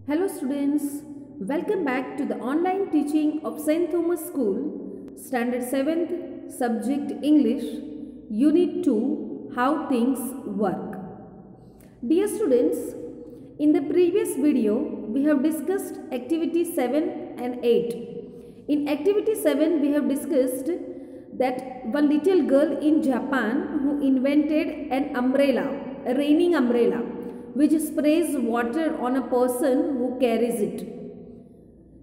Hello students, welcome back to the online teaching of St. Thomas School, Standard 7th, Subject English, Unit 2, How Things Work. Dear students, in the previous video, we have discussed Activity 7 and 8. In Activity 7, we have discussed that one little girl in Japan who invented an umbrella, a raining umbrella, which sprays water on a person who carries it.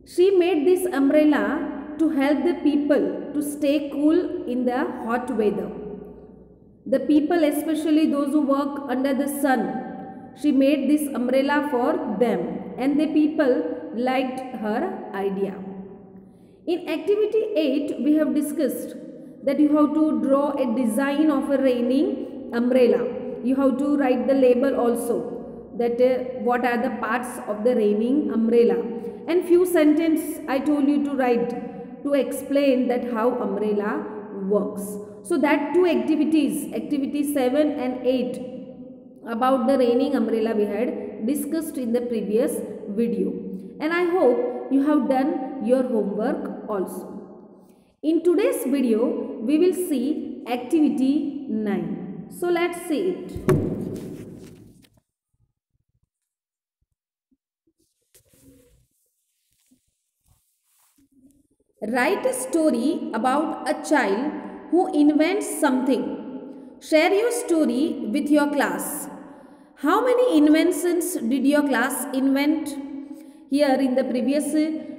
She made this umbrella to help the people to stay cool in the hot weather. The people, especially those who work under the sun, she made this umbrella for them, and the people liked her idea. In Activity 8, we have discussed that you have to draw a design of a raining umbrella. You have to write the label also, that what are the parts of the raining umbrella, and few sentences I told you to write to explain that how umbrella works. So that two activities, activity 7 and 8 about the raining umbrella, we had discussed in the previous video, and I hope you have done your homework also. In today's video we will see activity 9. So let's see it. Write a story about a child who invents something. Share your story with your class. How many inventions did your class invent? Here in the previous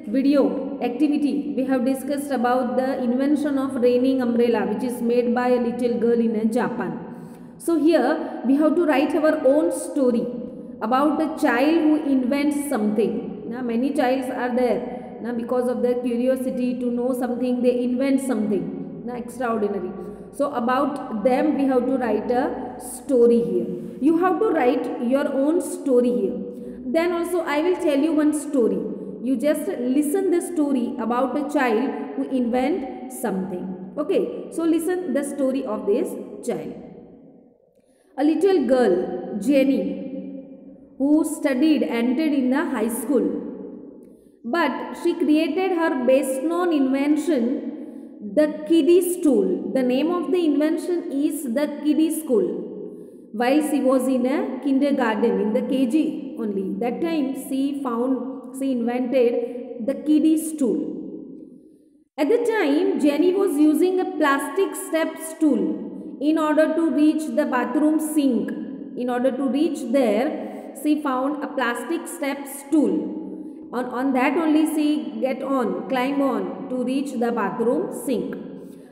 video activity, we have discussed about the invention of raining umbrella, which is made by a little girl in Japan. So here we have to write our own story about a child who invents something. Now many childs are there. Now because of their curiosity to know something, they invent something. Now extraordinary. So about them we have to write a story here. You have to write your own story here. Then also I will tell you one story. You just listen the story about a child who invent something. Okay. So listen the story of this child. A little girl, Jenny, who entered in the high school. But she created her best known invention, the kiddie stool. The name of the invention is the kiddie stool. While she was in a kindergarten, in the KG only, that time she invented the kiddie stool. At the time, Jenny was using a plastic step stool in order to reach the bathroom sink. In order to reach there, she found a plastic step stool. On that only she climb on to reach the bathroom sink.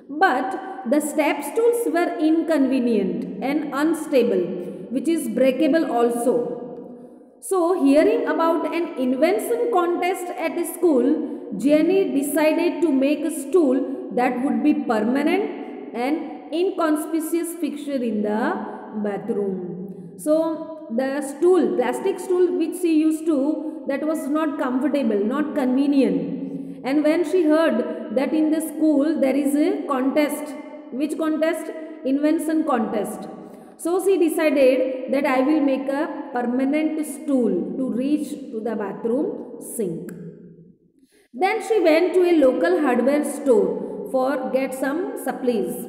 But the step stools were inconvenient and unstable, which is breakable also. So hearing about an invention contest at the school, Jenny decided to make a stool that would be permanent and inconspicuous fixture in the bathroom. So the stool, plastic stool which she used to, that was not comfortable, not convenient. And when she heard that in the school there is a contest, which contest? Invention contest. So she decided that I will make a permanent stool to reach to the bathroom sink. Then she went to a local hardware store for get some supplies.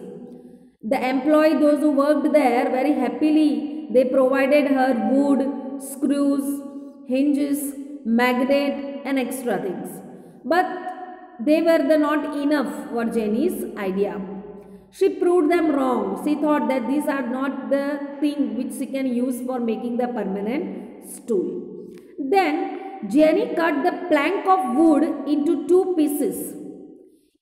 The employee, those who worked there, very happily, they provided her wood, screws, hinges, magnet and extra things. But they were not enough for Jenny's idea. She proved them wrong. She thought that these are not the thing which she can use for making the permanent stool. Then Jenny cut the plank of wood into two pieces,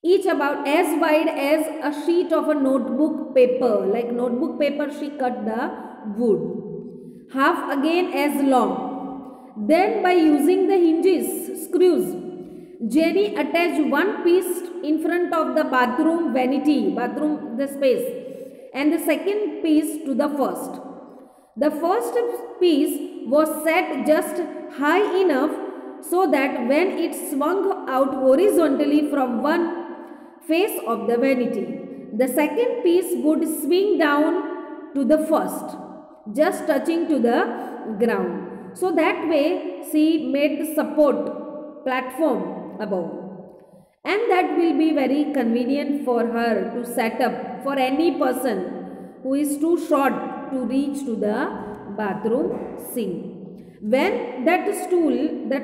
each about as wide as a sheet of a notebook paper. Like notebook paper, she cut the wood. Half again as long. Then by using the hinges, screws, Jenny attached one piece in front of the bathroom vanity, the space, and the second piece to the first. The first piece was set just high enough so that when it swung out horizontally from one face of the vanity, the second piece would swing down to the first, just touching to the ground. So that way she made the support platform above, and that will be very convenient for her to set up for any person who is too short to reach to the bathroom sink. When that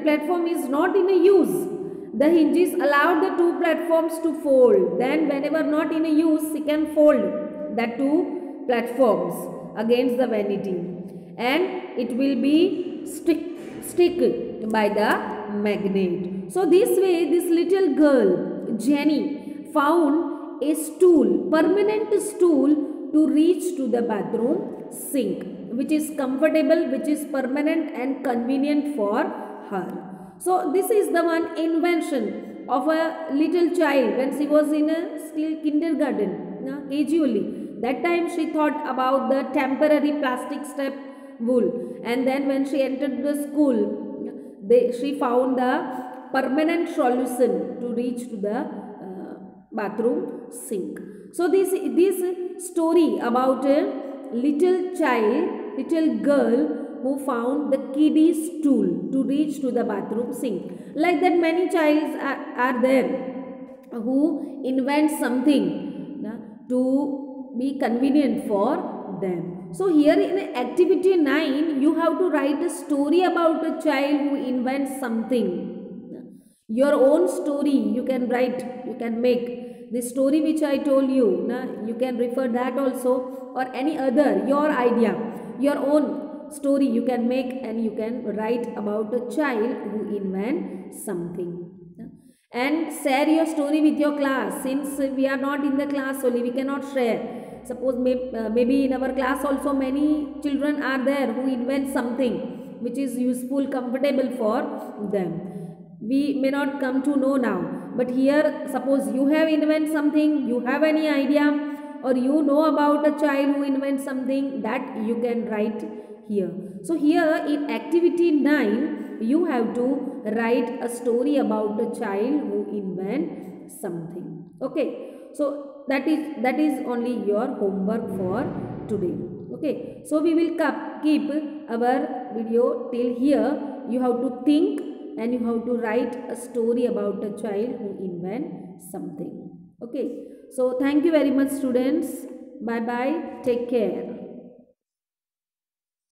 platform is not in a use, the hinges allow the two platforms to fold. Then whenever not in a use, she can fold the two platforms against the vanity, and it will be stick by the magnet. So this way this little girl Jenny found a stool, permanent stool, to reach to the bathroom sink, which is comfortable, which is permanent and convenient for her. So this is the one invention of a little child when she was in a still kindergarten, KG only. That time she thought about the temporary plastic step wool, and then when she entered the school, she found the permanent solution to reach to the bathroom sink. So this story about a little child, little girl who found the kiddie stool to reach to the bathroom sink. Like that, many childs are there who invent something to be convenient for them. So here in activity 9, you have to write a story about a child who invents something. Your own story you can write, you can make. The story which I told you, you can refer that also, or any other, your idea, your own story you can make, and you can write about a child who invents something. And share your story with your class. Since we are not in the class only, we cannot share. Suppose maybe in our class also many children are there who invent something which is useful, comfortable for them. We may not come to know now, but here suppose you have invented something, you have any idea, or you know about a child who invents something, that you can write here. So here in activity 9, you have to write a story about a child who invents something. Okay, so that is only your homework for today. Okay, so we will keep our video till here. You have to think and you have to write a story about a child who invents something. Okay, so thank you very much students. Bye bye, take care.